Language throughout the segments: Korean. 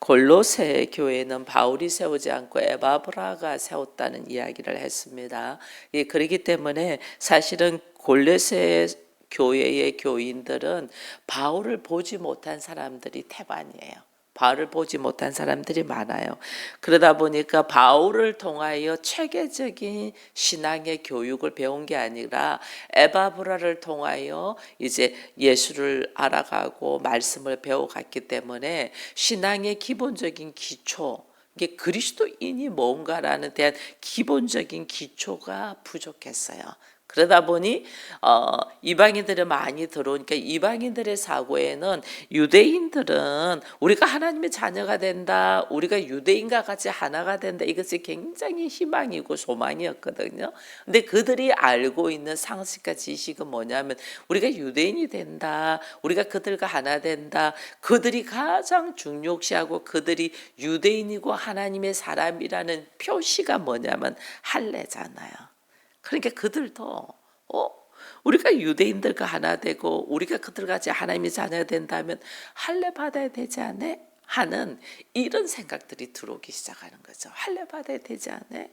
골로새 교회는 바울이 세우지 않고 에바브라가 세웠다는 이야기를 했습니다. 그렇기 때문에 사실은 골로새 교회의 교인들은 바울을 보지 못한 사람들이 태반이에요. 바울을 보지 못한 사람들이 많아요. 그러다 보니까 바울을 통하여 체계적인 신앙의 교육을 배운 게 아니라 에바브라를 통하여 이제 예수를 알아가고 말씀을 배워갔기 때문에 신앙의 기본적인 기초, 이게 그리스도인이 뭔가라는 대한 기본적인 기초가 부족했어요. 그러다 보니 이방인들이 많이 들어오니까 이방인들의 사고에는 유대인들은 우리가 하나님의 자녀가 된다, 우리가 유대인과 같이 하나가 된다, 이것이 굉장히 희망이고 소망이었거든요. 근데 그들이 알고 있는 상식과 지식은 뭐냐면 우리가 유대인이 된다, 우리가 그들과 하나 된다, 그들이 가장 중요시하고 그들이 유대인이고 하나님의 사람이라는 표시가 뭐냐면 할례잖아요. 그러니까 그들도 우리가 유대인들과 하나 되고 우리가 그들같이 하나님의 자녀가 된다면 할례 받아야 되지 않아? 하는 이런 생각들이 들어오기 시작하는 거죠. 할례 받아야 되지 않아?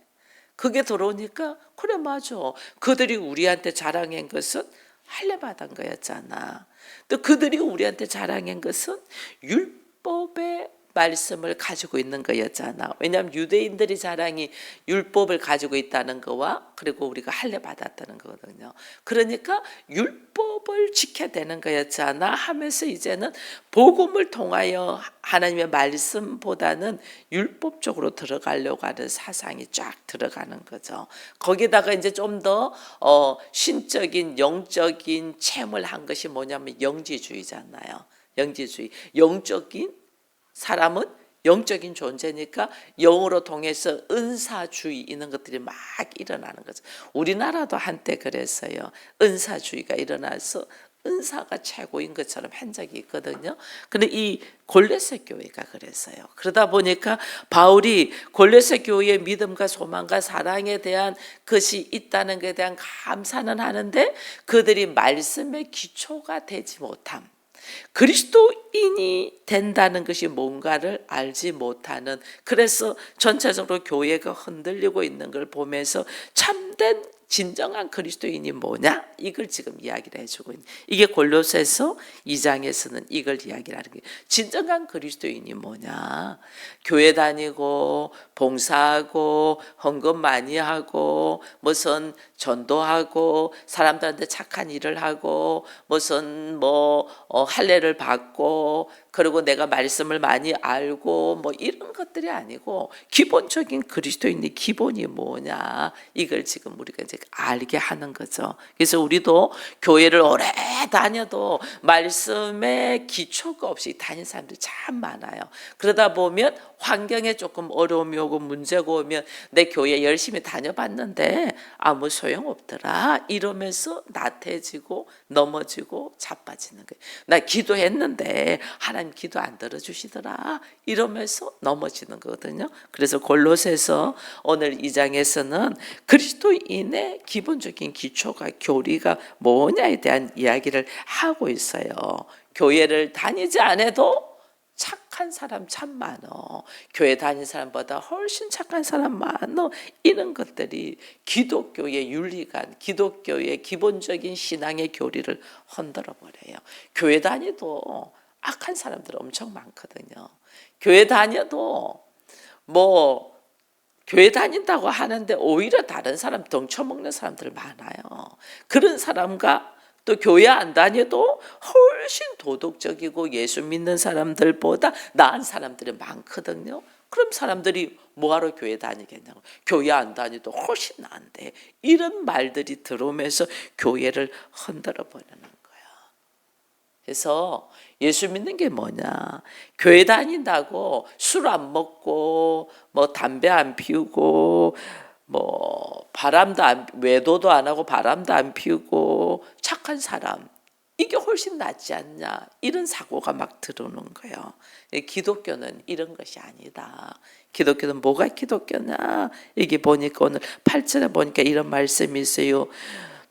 그게 들어오니까 그래 맞아. 그들이 우리한테 자랑한 것은 할례 받은 거였잖아. 또 그들이 우리한테 자랑한 것은 율법의 말씀을 가지고 있는 거였잖아. 왜냐하면 유대인들이 자랑이 율법을 가지고 있다는 거와 그리고 우리가 할례 받았다는 거거든요. 그러니까 율법을 지켜야 되는 거였잖아 하면서 이제는 복음을 통하여 하나님의 말씀보다는 율법적으로 들어가려고 하는 사상이 쫙 들어가는 거죠. 거기다가 이제 좀 더 신적인 영적인 체험을 한 것이 뭐냐면 영지주의잖아요. 영지주의, 영적인 사람은 영적인 존재니까 영으로 통해서 은사주의 이런 것들이 막 일어나는 거죠. 우리나라도 한때 그랬어요. 은사주의가 일어나서 은사가 최고인 것처럼 한 적이 있거든요. 근데 이 골로새 교회가 그랬어요. 그러다 보니까 바울이 골로새 교회의 믿음과 소망과 사랑에 대한 것이 있다는 것에 대한 감사는 하는데 그들이 말씀의 기초가 되지 못함, 그리스도인이 된다는 것이 뭔가를 알지 못하는, 그래서 전체적으로 교회가 흔들리고 있는 걸 보면서 참된 진정한 그리스도인이 뭐냐? 이걸 지금 이야기를 해주고 있는, 이게 골로새서 2장에서는 이걸 이야기를 하는 거예요. 진정한 그리스도인이 뭐냐? 교회 다니고 봉사하고 헌금 많이 하고 무슨 전도하고 사람들한테 착한 일을 하고 무슨 할례를 받고 그리고 내가 말씀을 많이 알고 이런 것들이 아니고 기본적인 그리스도인의 기본이 뭐냐, 이걸 지금 우리가 이제 알게 하는 거죠. 그래서 우리도 교회를 오래 다녀도 말씀에 기초가 없이 다니는 사람들이 참 많아요. 그러다 보면 환경에 조금 어려움이 오고 문제가 오면 내 교회 열심히 다녀봤는데 아무 소용없더라 이러면서 나태해지고 넘어지고 자빠지는 거예요. 나 기도했는데 하나님 기도 안 들어주시더라 이러면서 넘어지는 거거든요. 그래서 골로새서 오늘 2장에서는 그리스도인의 기본적인 기초가 교리가 뭐냐에 대한 이야기를 하고 있어요. 교회를 다니지 않아도 착한 사람 참 많어. 교회 다니는 사람보다 훨씬 착한 사람 많어. 이런 것들이 기독교의 윤리관, 기독교의 기본적인 신앙의 교리를 흔들어 버려요. 교회 다니도 악한 사람들 엄청 많거든요. 교회 다녀도 교회 다닌다고 하는데 오히려 다른 사람 덩쳐먹는 사람들 많아요. 그런 사람과 또 교회 안 다녀도 훨씬 도덕적이고 예수 믿는 사람들보다 나은 사람들이 많거든요. 그럼 사람들이 뭐하러 교회 다니겠냐고. 교회 안 다녀도 훨씬 나은데 이런 말들이 들어오면서 교회를 흔들어 버리는 거야. 그래서 예수 믿는 게 뭐냐, 교회 다닌다고 술 안 먹고 담배 안 피우고 외도도 안 하고 바람도 안 피우고 착한 사람, 이게 훨씬 낫지 않냐, 이런 사고가 막 들어오는 거예요. 기독교는 이런 것이 아니다. 기독교는 뭐가 기독교냐, 이게 보니까 오늘 8절에 보니까 이런 말씀이 있어요.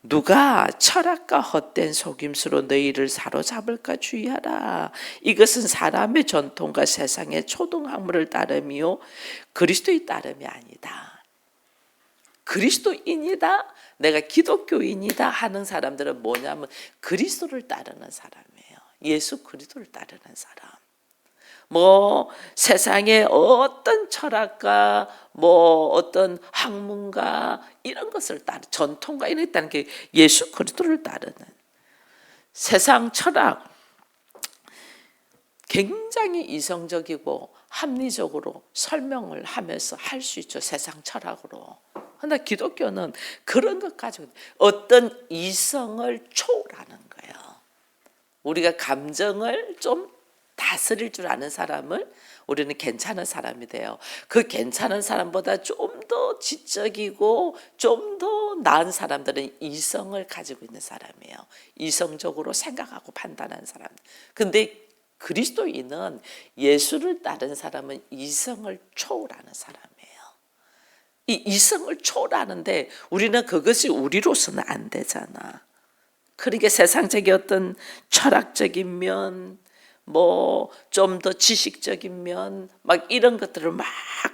누가 철학과 헛된 속임수로 너희를 사로잡을까 주의하라. 이것은 사람의 전통과 세상의 초등학문을 따름이요 그리스도의 따름이 아니다. 그리스도인이다, 내가 기독교인이다 하는 사람들은 뭐냐면 그리스도를 따르는 사람이에요. 예수 그리스도를 따르는 사람. 뭐 세상의 어떤 철학가, 뭐 어떤 학문가 이런 것을 따르, 전통가 이런 게 있다는 게 예수 그리스도를 따르는 세상 철학, 굉장히 이성적이고 합리적으로 설명을 하면서 할 수 있죠. 세상 철학으로. 그러나 기독교는 그런 것 가지고 어떤 이성을 초월하는 거예요. 우리가 감정을 좀 다스릴 줄 아는 사람을 우리는 괜찮은 사람이 돼요. 그 괜찮은 사람보다 좀 더 지적이고 좀 더 나은 사람들은 이성을 가지고 있는 사람이에요. 이성적으로 생각하고 판단하는 사람. 근데 그리스도인은 예수를 따른 사람은 이성을 초월하는 사람이에요. 이 이성을 초월하는데 우리는 그것이 우리로서는 안 되잖아. 그러니까 세상적인 어떤 철학적인 면, 뭐 좀 더 지식적인 면, 막 이런 것들을 막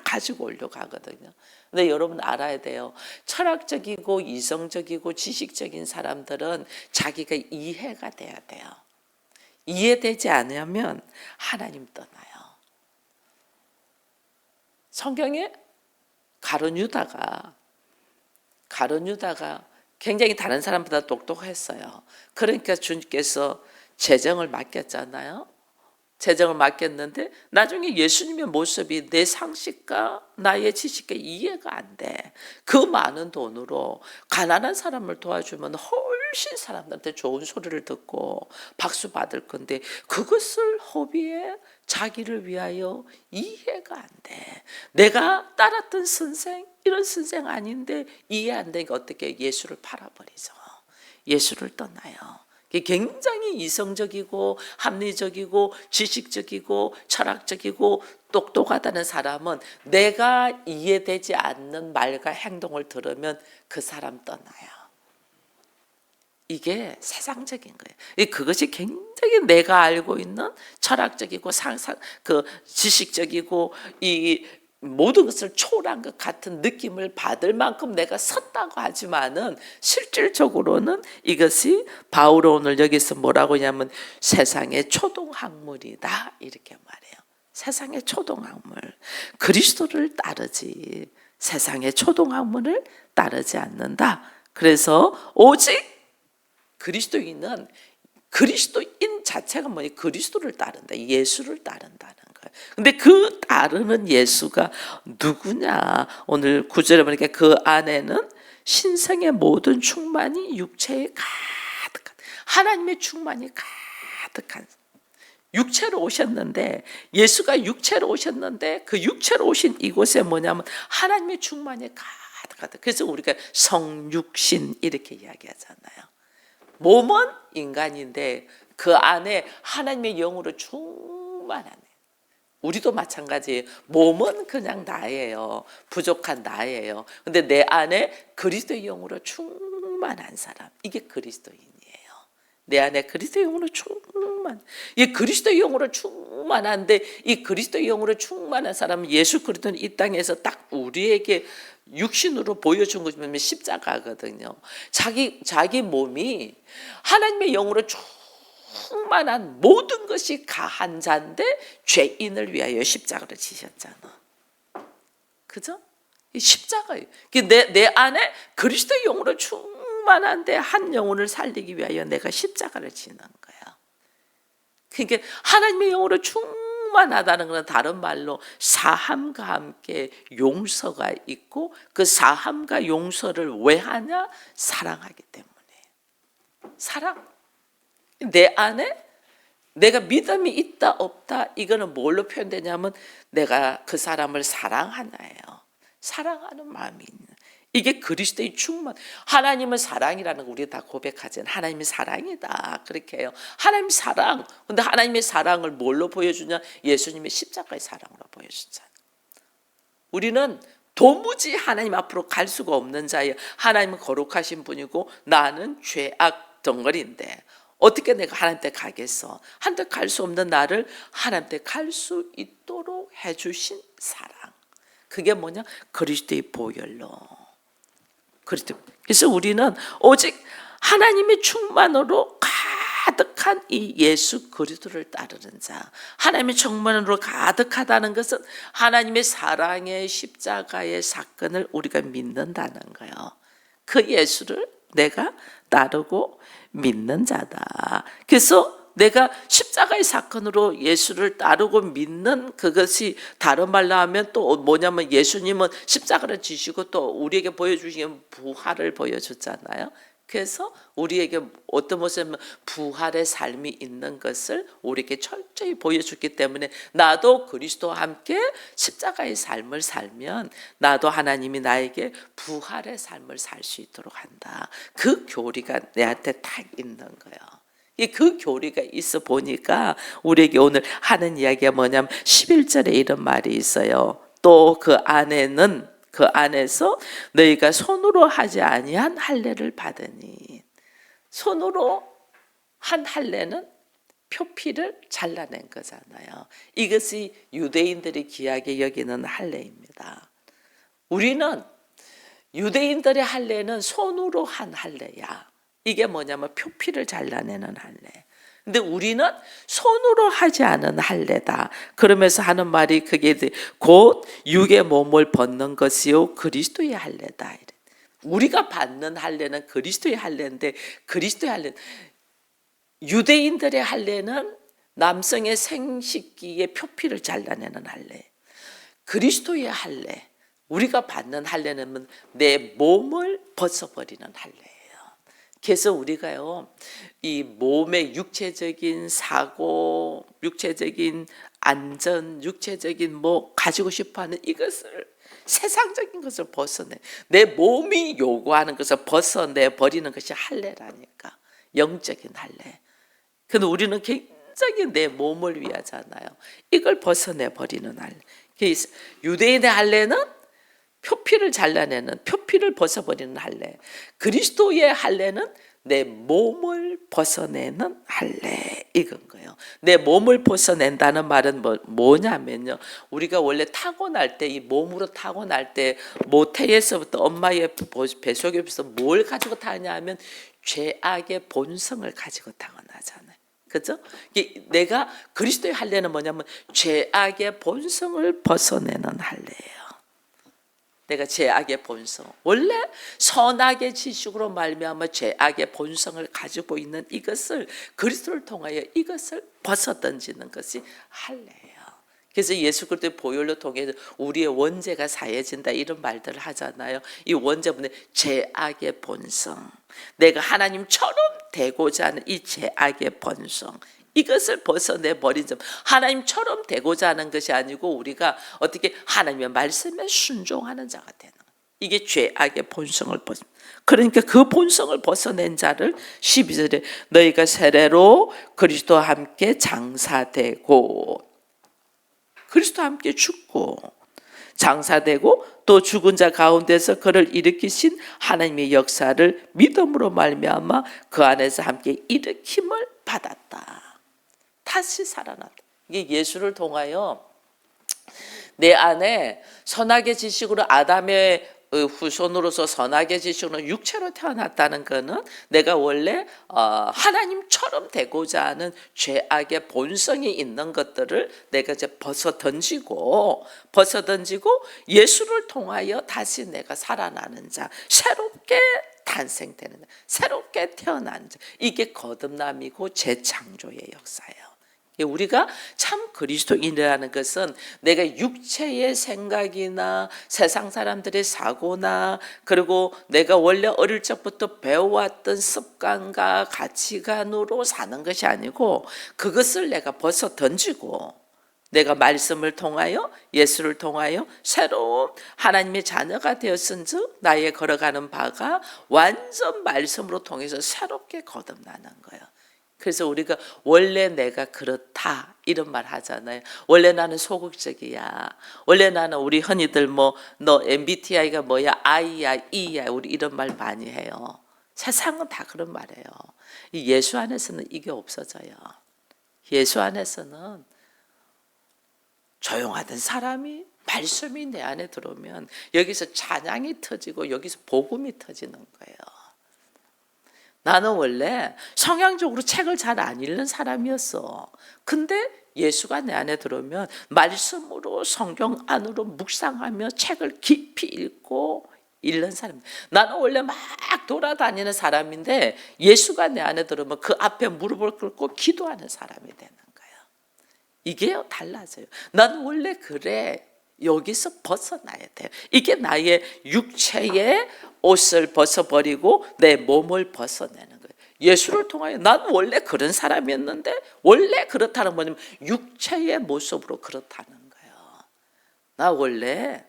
가지고 오려고 하거든요. 근데 여러분 알아야 돼요. 철학적이고 이성적이고 지식적인 사람들은 자기가 이해가 돼야 돼요. 이해되지 않으면 하나님 떠나요. 성경에 가룟 유다가 굉장히 다른 사람보다 똑똑했어요. 그러니까 주님께서 재정을 맡겼잖아요. 재정을 맡겼는데 나중에 예수님의 모습이 내 상식과 나의 지식과 이해가 안 돼. 그 많은 돈으로 가난한 사람을 도와주면 훨씬 사람들한테 좋은 소리를 듣고 박수 받을 건데 그것을 허비해 자기를 위하여 이해가 안 돼. 내가 따랐던 선생 이런 선생 아닌데 이해 안 되니까 어떻게 예수를 팔아버리죠. 예수를 떠나요. 굉장히 이성적이고 합리적이고 지식적이고 철학적이고 똑똑하다는 사람은 내가 이해되지 않는 말과 행동을 들으면 그 사람 떠나요. 이게 세상적인 거예요. 그것이 굉장히 내가 알고 있는 철학적이고 그 지식적이고 이 모든 것을 초월한 것 같은 느낌을 받을 만큼 내가 섰다고 하지만은 실질적으로는 이것이 바울은 오늘 여기서 뭐라고 하냐면 세상의 초동학물이다 이렇게 말해요. 세상의 초동학물. 그리스도를 따르지 세상의 초동학물을 따르지 않는다. 그래서 오직 그리스도인은 그리스도인 자체가 뭐냐? 그리스도를 따른다. 예수를 따른다는 거예요. 근데 그 따르는 예수가 누구냐? 오늘 9절에 보니까 그 안에는 신성의 모든 충만이 육체에 가득한 하나님의 충만이 가득한 육체로 오셨는데 예수가 육체로 오셨는데 그 육체로 오신 이곳에 뭐냐면 하나님의 충만이 가득하다. 그래서 우리가 성육신 이렇게 이야기하잖아요. 몸은 인간인데 그 안에 하나님의 영으로 충만하네. 우리도 마찬가지예요. 몸은 그냥 나예요. 부족한 나예요. 근데 내 안에 그리스도의 영으로 충만한 사람. 이게 그리스도인이에요. 내 안에 그리스도의 영으로 충만. 이 그리스도의 영으로 충만한데 이 그리스도의 영으로 충만한 사람은 예수 그리스도는 이 땅에서 딱 우리에게 육신으로 보여준 것이 뭐냐면 십자가거든요. 자기 몸이 하나님의 영으로 충만한 모든 것이 가한 자인데 죄인을 위하여 십자가를 지셨잖아. 그죠? 이 십자가예요. 내 안에 그리스도의 영으로 충만한데 한 영혼을 살리기 위하여 내가 십자가를 지는 거야. 그러니까 하나님의 영으로 충만하다는 것은 다른 말로 사함과 함께 용서가 있고 그 사함과 용서를 왜 하냐? 사랑하기 때문에. 사랑. 내 안에 내가 믿음이 있다 없다 이거는 뭘로 표현되냐면 내가 그 사람을 사랑하나예요. 사랑하는 마음이 있는. 이게 그리스도의 충만. 하나님은 사랑이라는 거 우리 다 고백하잖아요. 하나님이 사랑이다. 그렇게 해요. 하나님 사랑. 근데 하나님의 사랑을 뭘로 보여주냐? 예수님의 십자가의 사랑으로 보여주잖아요. 우리는 도무지 하나님 앞으로 갈 수가 없는 자예요. 하나님은 거룩하신 분이고 나는 죄악 덩어리인데 어떻게 내가 하나님께 가겠어? 하나님께 갈 수 없는 나를 하나님께 갈 수 있도록 해주신 사랑. 그게 뭐냐? 그리스도의 보혈로. 그리스도. 그래서 우리는 오직 하나님의 충만으로 가득한 이 예수 그리스도를 따르는 자. 하나님의 충만으로 가득하다는 것은 하나님의 사랑의 십자가의 사건을 우리가 믿는다는 거예요. 그 예수를 내가 따르고 믿는 자다. 그래서 내가 십자가의 사건으로 예수를 따르고 믿는 그것이 다른 말로 하면 또 뭐냐면 예수님은 십자가를 지시고 또 우리에게 보여주신 부활을 보여줬잖아요. 그래서 우리에게 어떤 모습이면 부활의 삶이 있는 것을 우리에게 철저히 보여줬기 때문에 나도 그리스도와 함께 십자가의 삶을 살면 나도 하나님이 나에게 부활의 삶을 살 수 있도록 한다. 그 교리가 내한테 딱 있는 거예요. 그 교리가 있어 보니까 우리에게 오늘 하는 이야기가 뭐냐면 11절에 이런 말이 있어요. 또 그 안에서 너희가 손으로 하지 아니한 할례를 받으니. 손으로 한 할례는 표피를 잘라낸 거잖아요. 이것이 유대인들이 귀하게 여기는 할례입니다. 우리는 유대인들의 할례는 손으로 한 할례야. 이게 뭐냐면 표피를 잘라내는 할례. 근데 우리는 손으로 하지 않은 할례다. 그러면서 하는 말이 그게 곧 육의 몸을 벗는 것이요 그리스도의 할례다. 우리가 받는 할례는 그리스도의 할례인데 그리스도의 할례, 유대인들의 할례는 남성의 생식기의 표피를 잘라내는 할례. 그리스도의 할례, 우리가 받는 할례는 내 몸을 벗어버리는 할례예요. 그래서 우리가요, 이 몸의 육체적인 사고, 육체적인 안전, 육체적인 뭐 가지고 싶어하는 이것을 세상적인 것을 벗어내 내 몸이 요구하는 것을 벗어내 버리는 것이 할례라니까. 영적인 할례. 근데 우리는 굉장히 내 몸을 위하잖아요. 이걸 벗어내 버리는 할례. 유대인의 할례는 표피를 잘라내는, 표피를 벗어버리는 할례. 그리스도의 할례는 내 몸을 벗어내는 할례, 이건 거예요. 내 몸을 벗어낸다는 말은 뭐냐면요, 우리가 원래 타고날 때, 이 몸으로 타고날 때 모태에서부터 엄마의 뱃속에서 뭘 가지고 타냐면 죄악의 본성을 가지고 타고나잖아요. 그죠? 내가 그리스도의 할례는 뭐냐면 죄악의 본성을 벗어내는 할례예요. 내가 죄악의 본성, 원래 선악의 지식으로 말미암아 죄악의 본성을 가지고 있는 이것을 그리스도를 통하여 이것을 벗어던지는 것이 할례예요. 그래서 예수 그리스도의 보혈로 통해서 우리의 원죄가 사해진다 이런 말들을 하잖아요. 이 원죄분의 죄악의 본성, 내가 하나님처럼 되고자 하는 이 죄악의 본성, 이것을 벗어내 버린 점, 하나님처럼 되고자 하는 것이 아니고 우리가 어떻게 하나님의 말씀에 순종하는 자가 되는 거예요. 이게 죄악의 본성을 벗어. 그러니까 그 본성을 벗어낸 자를 12절에 너희가 세례로 그리스도와 함께 장사되고, 그리스도와 함께 죽고 장사되고 또 죽은 자 가운데서 그를 일으키신 하나님의 역사를 믿음으로 말미암아 그 안에서 함께 일으킴을 받았다. 다시 살아났다. 이게 예수를 통하여 내 안에 선악의 지식으로 아담의 후손으로서 선악의 지식으로 육체로 태어났다는 것은 내가 원래 하나님처럼 되고자 하는 죄악의 본성이 있는 것들을 내가 이제 벗어 던지고 예수를 통하여 다시 내가 살아나는 자, 새롭게 탄생되는 자, 새롭게 태어난 자, 이게 거듭남이고 재창조의 역사예요. 우리가 참 그리스도인이라는 것은 내가 육체의 생각이나 세상 사람들의 사고나 그리고 내가 원래 어릴 적부터 배워왔던 습관과 가치관으로 사는 것이 아니고 그것을 내가 벗어 던지고 내가 말씀을 통하여 예수를 통하여 새로운 하나님의 자녀가 되었은즉 나의 걸어가는 바가 완전 말씀으로 통해서 새롭게 거듭나는 거예요. 그래서 우리가 원래 내가 그렇다 이런 말 하잖아요. 원래 나는 소극적이야. 원래 나는 우리 흔히들 뭐 너 MBTI가 뭐야? I야, E야. 우리 이런 말 많이 해요. 세상은 다 그런 말이에요. 이 예수 안에서는 이게 없어져요. 예수 안에서는 조용하던 사람이 말씀이 내 안에 들어오면 여기서 찬양이 터지고 여기서 복음이 터지는 거예요. 나는 원래 성향적으로 책을 잘 안 읽는 사람이었어. 근데 예수가 내 안에 들어오면 말씀으로 성경 안으로 묵상하며 책을 깊이 읽고 읽는 사람. 나는 원래 막 돌아다니는 사람인데 예수가 내 안에 들어오면 그 앞에 무릎을 꿇고 기도하는 사람이 되는 거예요. 이게 달라져요. 나는 원래 그래. 여기서 벗어나야 돼요. 이게 나의 육체의 옷을 벗어버리고 내 몸을 벗어내는 거예요. 예수를 통하여 난 원래 그런 사람이었는데 원래 그렇다는 뭐냐면 육체의 모습으로 그렇다는 거예요. 나 원래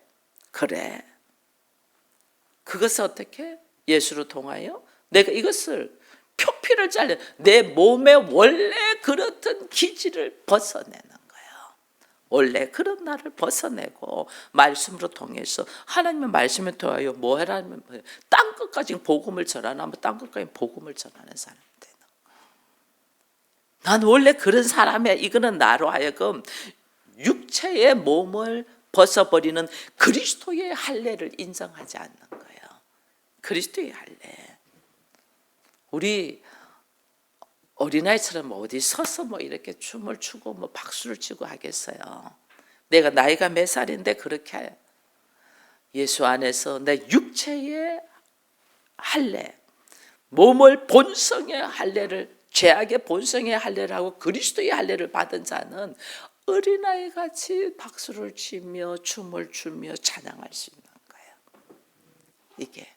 그래. 그것을 어떻게? 예수를 통하여 내가 이것을 표피를 잘려 내 몸에 원래 그렇던 기질을 벗어내는 거예요. 원래 그런 나를 벗어내고 말씀으로 통해서 하나님의 말씀에 통하여 뭐 해라면 땅 끝까지 복음을 전하면 땅 끝까지 복음을 전하는 사람이 되는 거예요. 난 원래 그런 사람이야. 이거는 나로 하여금 육체의 몸을 벗어버리는 그리스도의 할례를 인정하지 않는 거예요. 그리스도의 할례. 우리 어린아이처럼 어디 서서 뭐 이렇게 춤을 추고 뭐 박수를 치고 하겠어요. 내가 나이가 몇 살인데 그렇게 해요. 예수 안에서 내 육체의 할례, 몸을 본성의 할례를 죄악의 본성의 할례를 하고 그리스도의 할례를 받은 자는 어린아이 같이 박수를 치며 춤을 추며 찬양할 수 있는 거예요. 이게.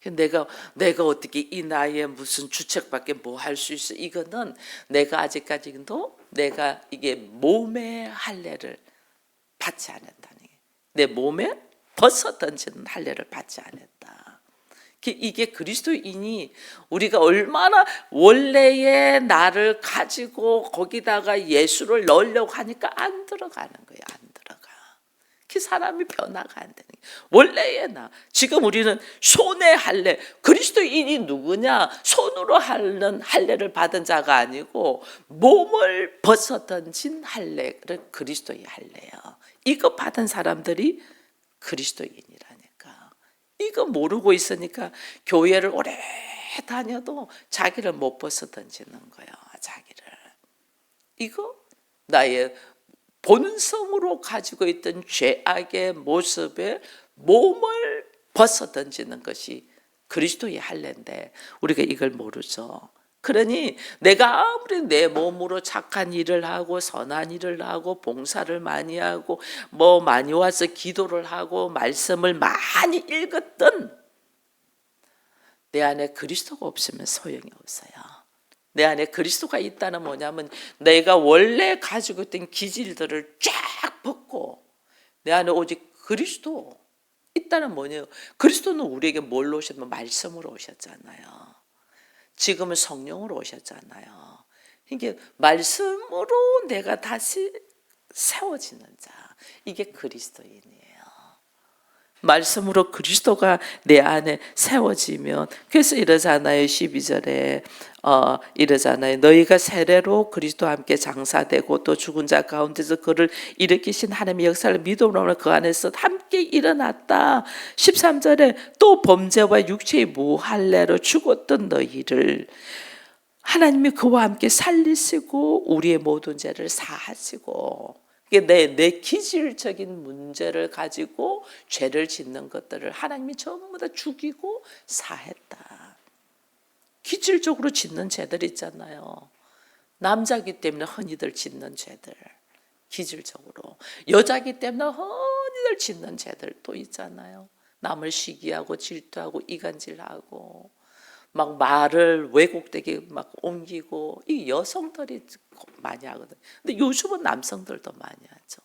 내가 어떻게 이 나이에 무슨 주책밖에 뭐 할 수 있어? 이거는 내가 아직까지도 내가 이게 몸의 할례를 받지 않았다는 게 내 몸에 벗어 던지는 할례를 받지 않았다. 이게 그리스도인이 우리가 얼마나 원래의 나를 가지고 거기다가 예수를 넣으려고 하니까 안 들어가는 거예요. 안 들어가. 그 사람이 변화가 안 되는 거예요. 원래의 나. 지금 우리는 손의 할례. 그리스도인이 누구냐? 손으로 하는 할례를 받은 자가 아니고 몸을 벗어 던진 할례를 그리스도의 할례예요. 이거 받은 사람들이 그리스도인이라니까. 이거 모르고 있으니까 교회를 오래 다녀도 자기를 못 벗어 던지는 거예요. 자기를. 이거 나의 본성으로 가지고 있던 죄악의 모습에 몸을 벗어 던지는 것이 그리스도의 할례인데 우리가 이걸 모르죠. 그러니 내가 아무리 내 몸으로 착한 일을 하고 선한 일을 하고 봉사를 많이 하고 뭐 많이 와서 기도를 하고 말씀을 많이 읽었던 내 안에 그리스도가 없으면 소용이 없어요. 내 안에 그리스도가 있다는 뭐냐면 내가 원래 가지고 있던 기질들을 쫙 벗고 내 안에 오직 그리스도 있다는 뭐냐면 그리스도는 우리에게 뭘로 오셨냐면 말씀으로 오셨잖아요. 지금은 성령으로 오셨잖아요. 이게 말씀으로 내가 다시 세워지는 자. 이게 그리스도인이에요. 말씀으로 그리스도가 내 안에 세워지면 그래서 이러잖아요. 12절에 이러잖아요. 너희가 세례로 그리스도와 함께 장사되고 또 죽은 자 가운데서 그를 일으키신 하나님의 역사를 믿음으로 그 안에서 함께 일어났다. 13절에 또 범죄와 육체의 무할례로 죽었던 너희를 하나님이 그와 함께 살리시고 우리의 모든 죄를 사하시고 내 기질적인 문제를 가지고 죄를 짓는 것들을 하나님이 전부 다 죽이고 사했다. 기질적으로 짓는 죄들 있잖아요. 남자기 때문에 흔히들 짓는 죄들. 기질적으로. 여자기 때문에 흔히들 짓는 죄들 또 있잖아요. 남을 시기하고 질투하고 이간질하고 막 말을 왜곡되게 막 옮기고 이 여성들이 많이 하거든요. 근데 요즘은 남성들도 많이 하죠.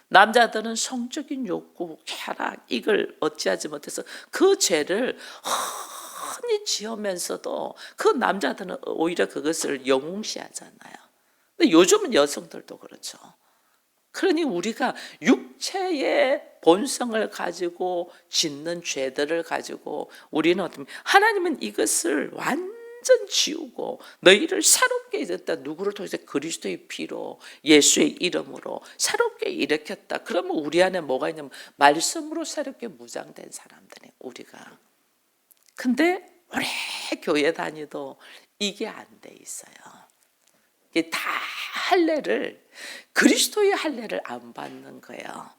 남자들은 성적인 욕구, 쾌락 이걸 어찌하지 못해서 그 죄를 흔히 지으면서도 그 남자들은 오히려 그것을 영웅시하잖아요. 근데 요즘은 여성들도 그렇죠. 그러니 우리가 육체의 본성을 가지고 짓는 죄들을 가지고 우리는 어떤 하나님은 이것을 완전 지우고 너희를 새롭게 일으켰다. 누구를 통해서? 그리스도의 피로 예수의 이름으로 새롭게 일으켰다. 그러면 우리 안에 뭐가 있냐면 말씀으로 새롭게 무장된 사람들이 우리가. 근데 오래 교회 다니도 이게 안 돼 있어요. 이게 다 할례를 그리스도의 할례를 안 받는 거예요.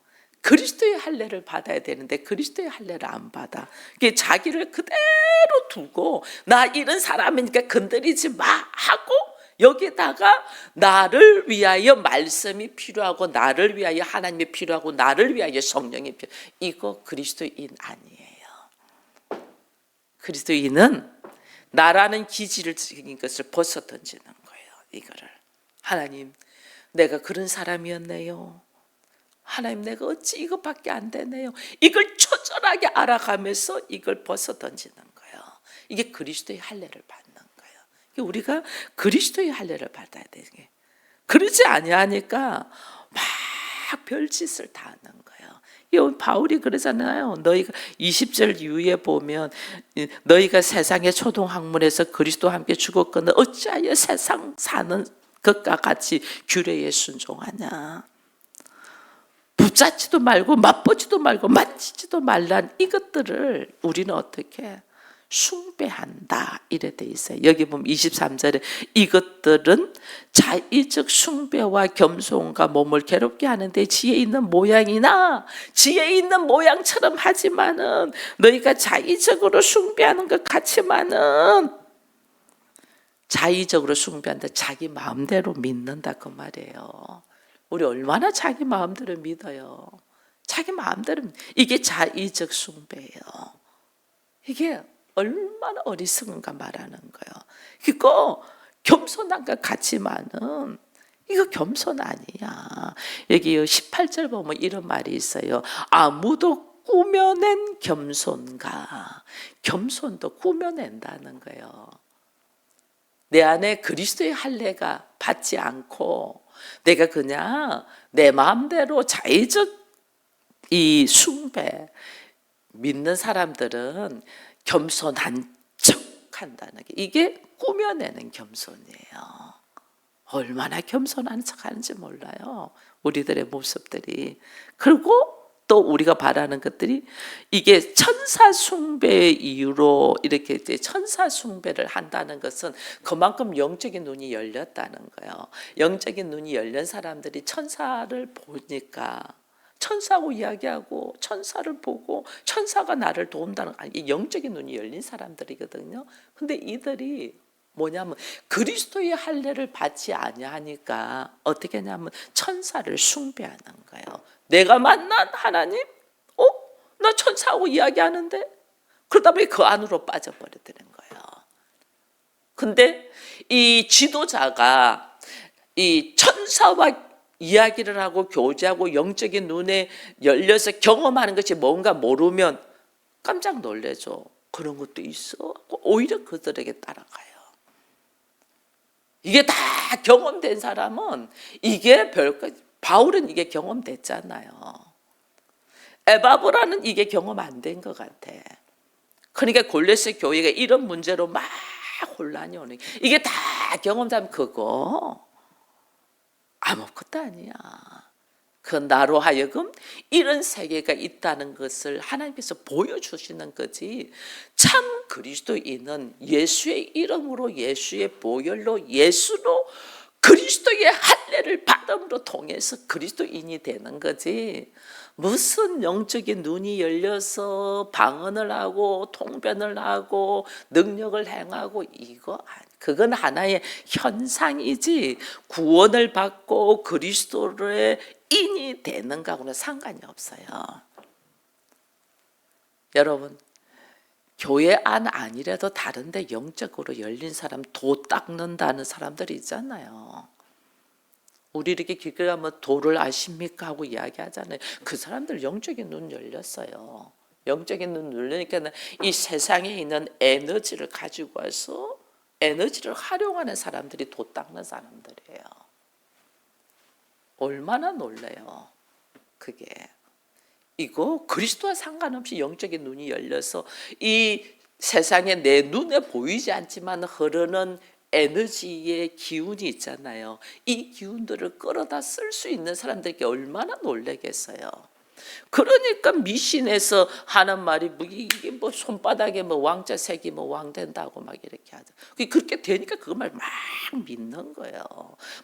그리스도의 할례를 받아야 되는데 그리스도의 할례를 안 받아. 이게 자기를 그대로 두고 나 이런 사람이니까 건드리지 마 하고 여기다가 나를 위하여 말씀이 필요하고 나를 위하여 하나님이 필요하고 나를 위하여 성령이 필요. 이거 그리스도인 아니에요. 그리스도인은 나라는 기질을 지닌 것을 벗어 던지는 거예요. 이거를 하나님 내가 그런 사람이었네요. 하나님 내가 어찌 이것밖에 안 되네요. 이걸 처절하게 알아가면서 이걸 벗어 던지는 거예요. 이게 그리스도의 할례를 받는 거예요. 우리가 그리스도의 할례를 받아야 되는 게 그러지 아니하니까 막 별짓을 다 하는 거예요. 바울이 그러잖아요. 너희가 20절 이후에 보면 너희가 세상의 초동학문에서 그리스도와 함께 죽었거늘 어찌하여 세상 사는 것과 같이 규례에 순종하냐. 붙잡지도 말고 맛보지도 말고 만지지도 말란 이것들을 우리는 어떻게 숭배한다 이래 돼 있어요. 여기 보면 23절에 이것들은 자의적 숭배와 겸손과 몸을 괴롭게 하는데 지혜 있는 모양이나 지혜 있는 모양처럼 하지만은 너희가 자의적으로 숭배하는 것 같지만은 자의적으로 숭배한다. 자기 마음대로 믿는다 그 말이에요. 우리 얼마나 자기 마음대로 믿어요. 자기 마음대로 이게 자의적 숭배예요. 이게 얼마나 어리석은가 말하는 거예요. 이거 겸손한 것 같지만은 이거 겸손 아니야. 여기 18절 보면 이런 말이 있어요. 아무도 꾸며낸 겸손가. 겸손도 꾸며낸다는 거예요. 내 안에 그리스도의 할례가 받지 않고 내가 그냥 내 마음대로 자의적 이 숭배 믿는 사람들은 겸손한 척 한다는 게 이게 꾸며내는 겸손이에요. 얼마나 겸손한 척 하는지 몰라요. 우리들의 모습들이. 그리고 또 우리가 바라는 것들이 이게 천사 숭배의 이유로 이렇게 이제 천사 숭배를 한다는 것은 그만큼 영적인 눈이 열렸다는 거예요. 영적인 눈이 열린 사람들이 천사를 보니까 천사하고 이야기하고 천사를 보고 천사가 나를 도운다는 이 영적인 눈이 열린 사람들이거든요. 근데 이들이 뭐냐면 그리스도의 할례를 받지 아니하니까 어떻게 하냐면 천사를 숭배하는 거예요. 내가 만난 하나님? 나 천사하고 이야기하는데? 그러다 보니 그 안으로 빠져버리는 거예요. 근데 이 지도자가 이 천사와 이야기를 하고 교제하고 영적인 눈에 열려서 경험하는 것이 뭔가 모르면 깜짝 놀래죠. 그런 것도 있어. 오히려 그들에게 따라가요. 이게 다 경험된 사람은 이게 바울은 이게 경험됐잖아요. 에바브라는 이게 경험 안 된 것 같아. 그러니까 골로새 교회가 이런 문제로 막 혼란이 오는 이게 다 경험자면 그거 아무것도 아니야. 그 나로 하여금 이런 세계가 있다는 것을 하나님께서 보여주시는 거지. 참 그리스도인은 예수의 이름으로 예수의 보혈로 예수로 그리스도의 할례를 받음으로 통해서 그리스도인이 되는 거지. 무슨 영적인 눈이 열려서 방언을 하고 통변을 하고 능력을 행하고 이거 그건 하나의 현상이지 구원을 받고 그리스도의 인이 되는 거하고는 상관이 없어요. 여러분 교회 안 아니라도 다른데 영적으로 열린 사람 도 닦는다는 사람들이 있잖아요. 우리 이렇게 길게 가면 도를 아십니까 하고 이야기하잖아요. 그 사람들 영적인 눈 열렸어요. 영적인 눈 누르니까 이 세상에 있는 에너지를 가지고 와서 에너지를 활용하는 사람들이 도 닦는 사람들이에요. 얼마나 놀래요. 그게 이거 그리스도와 상관없이 영적인 눈이 열려서 이 세상에 내 눈에 보이지 않지만 흐르는 에너지의 기운이 있잖아요. 이 기운들을 끌어다 쓸 수 있는 사람들에게 얼마나 놀라겠어요. 그러니까 미신에서 하는 말이 뭐 이게 뭐 손바닥에 뭐 왕자 색이 뭐 왕 된다고 막 이렇게 하죠. 그렇게 되니까 그 말 막 믿는 거예요.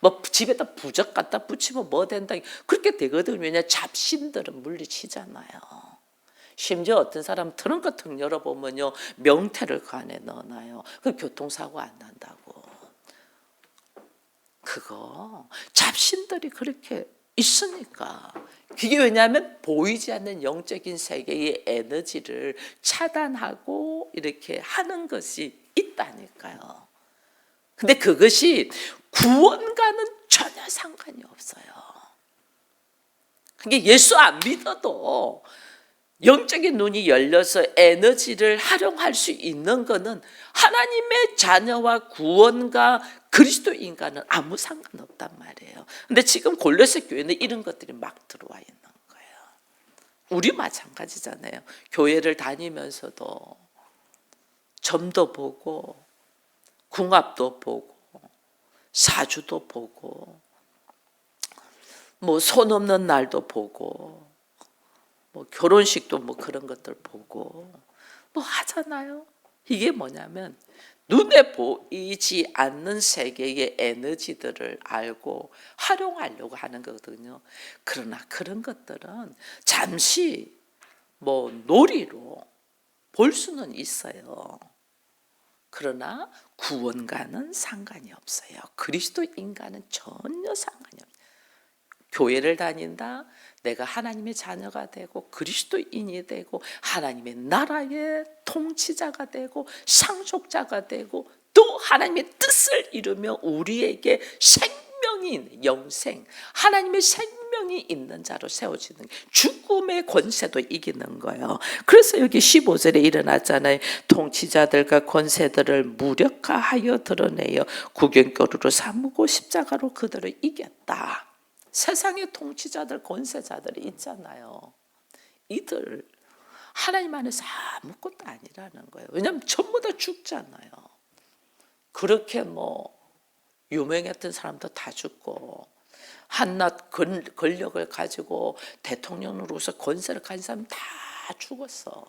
뭐 집에다 부적 갖다 붙이면 뭐 된다. 그렇게 되거든요. 왜냐 잡신들은 물리치잖아요. 심지어 어떤 사람 트렁크 턱 열어보면요 명태를 그 안에 넣어놔요. 그 교통사고 안 난다고. 그거 잡신들이 그렇게 있으니까. 그게 왜냐하면 보이지 않는 영적인 세계의 에너지를 차단하고 이렇게 하는 것이 있다니까요. 근데 그것이 구원과는 전혀 상관이 없어요. 그게 예수 안 믿어도 영적인 눈이 열려서 에너지를 활용할 수 있는 것은 하나님의 자녀와 구원과 그리스도인과는 아무 상관없단 말이에요. 근데 지금 골로새 교회는 이런 것들이 막 들어와 있는 거예요. 우리 마찬가지잖아요. 교회를 다니면서도 점도 보고 궁합도 보고 사주도 보고 뭐 손 없는 날도 보고 뭐 결혼식도 뭐 그런 것들 보고 뭐 하잖아요. 이게 뭐냐면 눈에 보이지 않는 세계의 에너지들을 알고 활용하려고 하는 거거든요. 그러나 그런 것들은 잠시 뭐 놀이로 볼 수는 있어요. 그러나 구원과는 상관이 없어요. 그리스도인과는 전혀 상관이 없어요. 교회를 다닌다. 내가 하나님의 자녀가 되고 그리스도인이 되고 하나님의 나라의 통치자가 되고 상속자가 되고 또 하나님의 뜻을 이루며 우리에게 생명이 있는 영생, 하나님의 생명이 있는 자로 세워지는 죽음의 권세도 이기는 거예요. 그래서 여기 15절에 일어났잖아요. 통치자들과 권세들을 무력화하여 드러내어 구경거리로 삼고 십자가로 그들을 이겼다. 세상의 통치자들, 권세자들이 있잖아요. 이들 하나님 안에서 아무것도 아니라는 거예요. 왜냐하면 전부 다 죽잖아요. 그렇게 뭐 유명했던 사람도 다 죽고 한낱 권력을 가지고 대통령으로서 권세를 가진 사람 다 죽었어.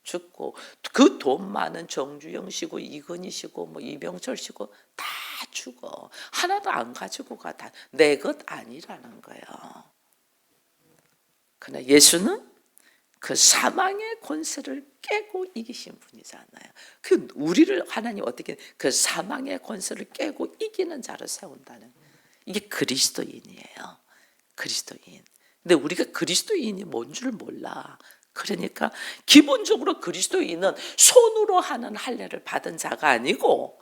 죽고 그 돈 많은 정주영 씨고 이건희 씨고 뭐 이병철 씨고 다 죽어. 하나도 안 가지고 가. 다 내 것 아니라는 거예요. 그러나 예수는 그 사망의 권세를 깨고 이기신 분이잖아요. 그 우리를 하나님 어떻게 그 사망의 권세를 깨고 이기는 자로 세운다는 이게 그리스도인이에요. 그리스도인. 근데 우리가 그리스도인이 뭔 줄 몰라. 그러니까 기본적으로 그리스도인은 손으로 하는 할례를 받은 자가 아니고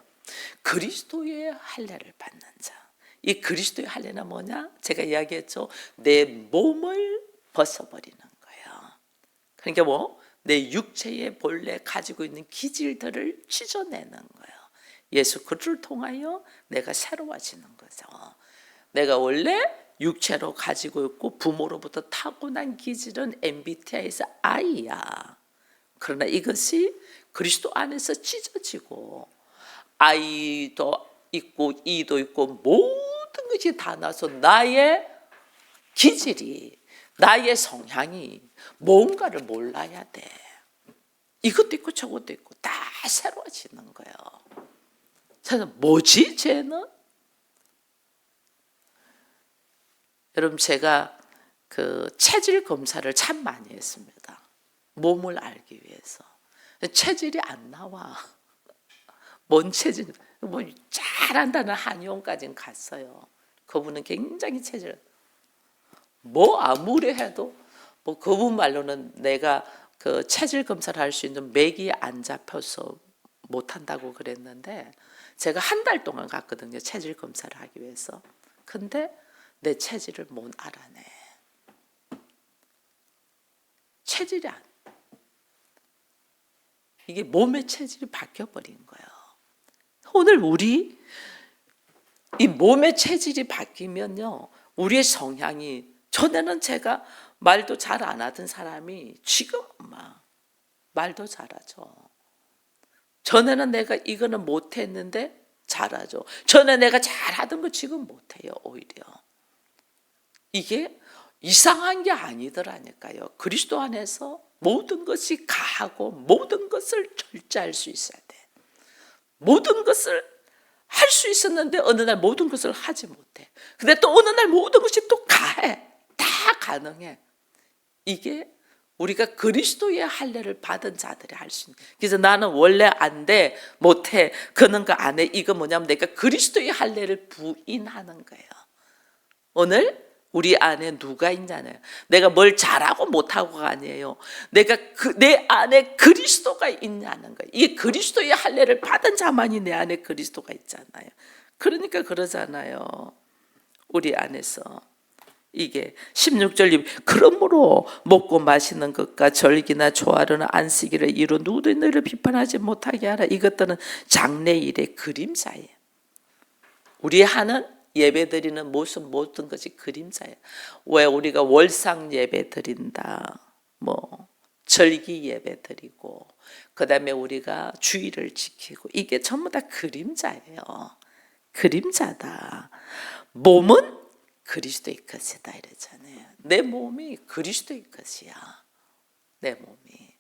그리스도의 할례를 받는 자. 이 그리스도의 할례는 뭐냐? 제가 이야기했죠. 내 몸을 벗어버리는 거예요. 그러니까 뭐? 내 육체의 본래 가지고 있는 기질들을 찢어내는 거예요. 예수 그리스도를 통하여 내가 새로워지는 거죠. 내가 원래 육체로 가지고 있고 부모로부터 타고난 기질은 MBTI에서 I야. 그러나 이것이 그리스도 안에서 찢어지고 I도 있고 E도 있고 모든 것이 다 나서 나의 기질이 나의 성향이 뭔가를 몰라야 돼. 이것도 있고 저것도 있고 다 새로워지는 거예요. 저는 뭐지 쟤는? 여러분 제가 그 체질 검사를 참 많이 했습니다. 몸을 알기 위해서. 체질이 안 나와. 뭔 체질? 뭐 잘한다는 한의원까지는 갔어요. 그분은 굉장히 체질. 뭐 아무리 해도 뭐 그분 말로는 내가 그 체질 검사를 할 수 있는 맥이 안 잡혀서 못 한다고 그랬는데 제가 한 달 동안 갔거든요. 체질 검사를 하기 위해서. 근데 내 체질을 못 알아내. 체질이 안. 이게 몸의 체질이 바뀌어버린 거예요. 오늘 우리 이 몸의 체질이 바뀌면요, 우리의 성향이, 전에는 제가 말도 잘 안 하던 사람이 지금 막 말도 잘하죠. 전에는 내가 이거는 못했는데 잘하죠. 전에 내가 잘하던 거 지금 못해요. 오히려 이게 이상한 게 아니더라니까요. 그리스도 안에서 모든 것이 가하고 모든 것을 절제할 수 있어야 돼. 모든 것을 할 수 있었는데 어느 날 모든 것을 하지 못해. 근데 또 어느 날 모든 것이 또 가해. 다 가능해. 이게 우리가 그리스도의 할례를 받은 자들이 할 수 있는. 그래서 나는 원래 안 돼, 못해, 그는 거 안 해. 이거 뭐냐면 내가 그리스도의 할례를 부인하는 거예요. 오늘 우리 안에 누가 있냐네요. 내가 뭘 잘하고 못하고가 아니에요. 내가 내 안에 그리스도가 있냐는 거예요. 이 그리스도의 할례를 받은 자만이 내 안에 그리스도가 있잖아요. 그러니까 그러잖아요. 우리 안에서 이게 16절, 그러므로 먹고 마시는 것과 절기나 조하루나 안식일을 이루 누구도 너희를 비판하지 못하게 하라. 이것들은 장래일의 그림자예요. 우리 하는 예배 드리는 모든 것이 그림자예요. 왜 우리가 월상 예배 드린다, 뭐 절기 예배 드리고, 그 다음에 우리가 주의를 지키고, 이게 전부 다 그림자예요. 그림자다. 몸은 그리스도의 것이다 이러잖아요. 내 몸이 그리스도의 것이야. 내 몸이.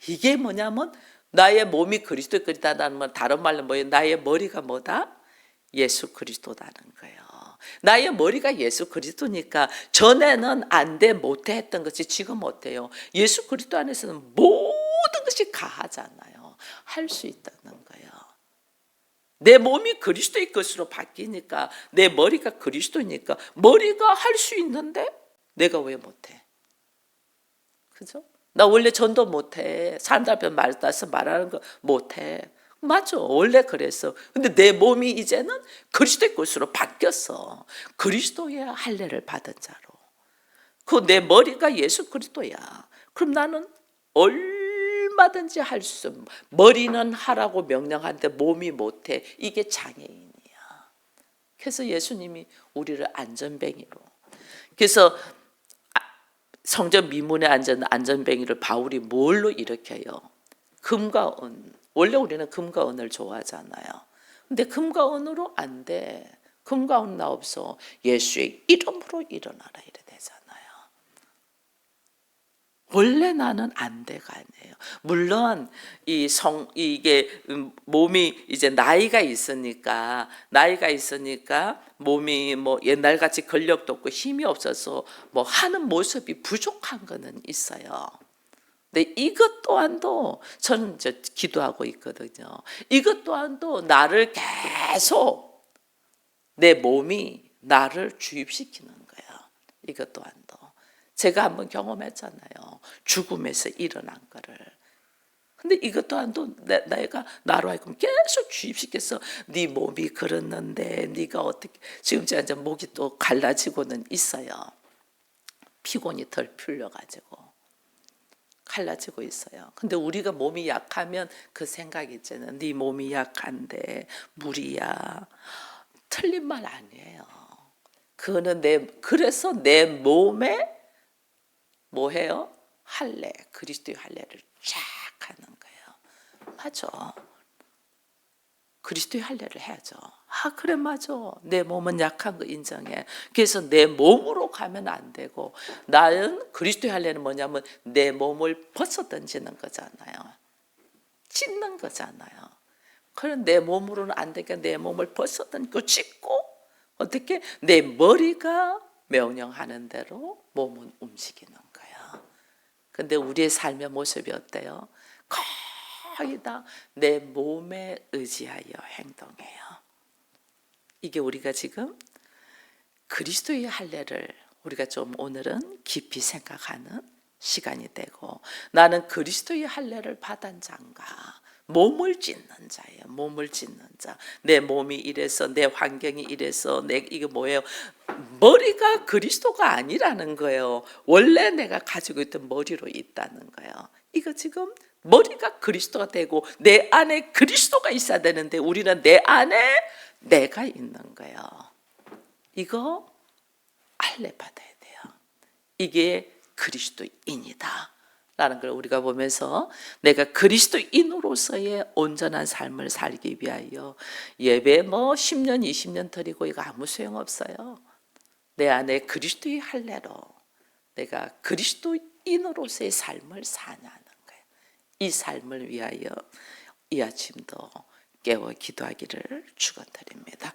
이게 뭐냐면 나의 몸이 그리스도의 것이다라는 건 다른 말로 뭐예요? 나의 머리가 뭐다? 예수 그리스도라는 거예요. 나의 머리가 예수 그리스도니까 전에는 안 돼, 못해 했던 것이 지금 어때요? 예수 그리스도 안에서는 모든 것이 가하잖아요. 할 수 있다는 거예요. 내 몸이 그리스도의 것으로 바뀌니까, 내 머리가 그리스도니까 머리가 할 수 있는데 내가 왜 못해? 그죠? 나 원래 전도 못해. 사람들 앞에 말하는 거 못해. 맞아, 원래 그랬어. 근데 내 몸이 이제는 그리스도의 것으로 바뀌었어. 그리스도의 할례를 받은 자로. 그 내 머리가 예수 그리스도야. 그럼 나는 얼마든지 할 수 있어. 머리는 하라고 명령하는데 몸이 못해. 이게 장애인이야. 그래서 예수님이 우리를 안전뱅이로. 그래서 성전 미문에 앉은 안전뱅이를 바울이 뭘로 일으켜요? 금과 은. 원래 우리는 금과 은을 좋아하잖아요. 근데 금과 은으로 안 돼. 금과 은 나 없어. 예수의 이름으로 일어나라 이래 되잖아요. 원래 나는 안 돼가 아니에요. 물론 이게 몸이 이제 나이가 있으니까 몸이 뭐 옛날같이 근력도 없고 힘이 없어서 뭐 하는 모습이 부족한 거는 있어요. 근데 이것 또한도 저는 이제 기도하고 있거든요. 이것 또한도 나를 계속 내 몸이 나를 주입시키는 거예요. 이것 또한도 제가 한번 경험했잖아요. 죽음에서 일어난 거를. 근데 이것 또한도 내가 나로 하여금 계속 주입시켜서 네 몸이 그렇는데 네가 어떻게, 지금 제가 이제 목이 또 갈라지고는 있어요. 피곤이 덜 풀려가지고. 갈라지고 있어요. 근데 우리가 몸이 약하면 그 생각이 있잖아요. 네 몸이 약한데 무리야. 틀린 말 아니에요. 그거는 그래서 내 몸에 뭐 해요? 할례, 그리스도의 할례를 쫙 하는 거예요. 맞아. 그리스도의 할례를 해야죠. 아, 그래, 맞아. 내 몸은 약한 거 인정해. 그래서 내 몸으로 가면 안 되고, 나는 그리스도의 할례는 뭐냐면 내 몸을 벗어 던지는 거잖아요. 찢는 거잖아요. 그런 내 몸으로는 안 되니까 내 몸을 벗어 던지고 찢고, 어떻게? 내 머리가 명령하는 대로 몸은 움직이는 거예요. 근데 우리의 삶의 모습이 어때요? 거의 다 내 몸에 의지하여 행동해요. 이게 우리가 지금 그리스도의 할례를 우리가 좀 오늘은 깊이 생각하는 시간이 되고, 나는 그리스도의 할례를 받은 자인가, 몸을 짓는 자예요. 몸을 짓는 자. 내 몸이 이래서, 내 환경이 이래서, 이게 뭐예요? 머리가 그리스도가 아니라는 거예요. 원래 내가 가지고 있던 머리로 있다는 거예요. 이거 지금 머리가 그리스도가 되고 내 안에 그리스도가 있어야 되는데 우리는 내 안에 내가 있는 거예요. 이거 알레 받아야 돼요. 이게 그리스도인이다 라는 걸 우리가 보면서 내가 그리스도인으로서의 온전한 삶을 살기 위하여 예배 10년 20년 드리고 이거 아무 소용없어요. 내 안에 그리스도의 할례로 내가 그리스도인으로서의 삶을 사냐는 거예요. 이 삶을 위하여 이 아침도 깨워 기도하기를 축원드립니다.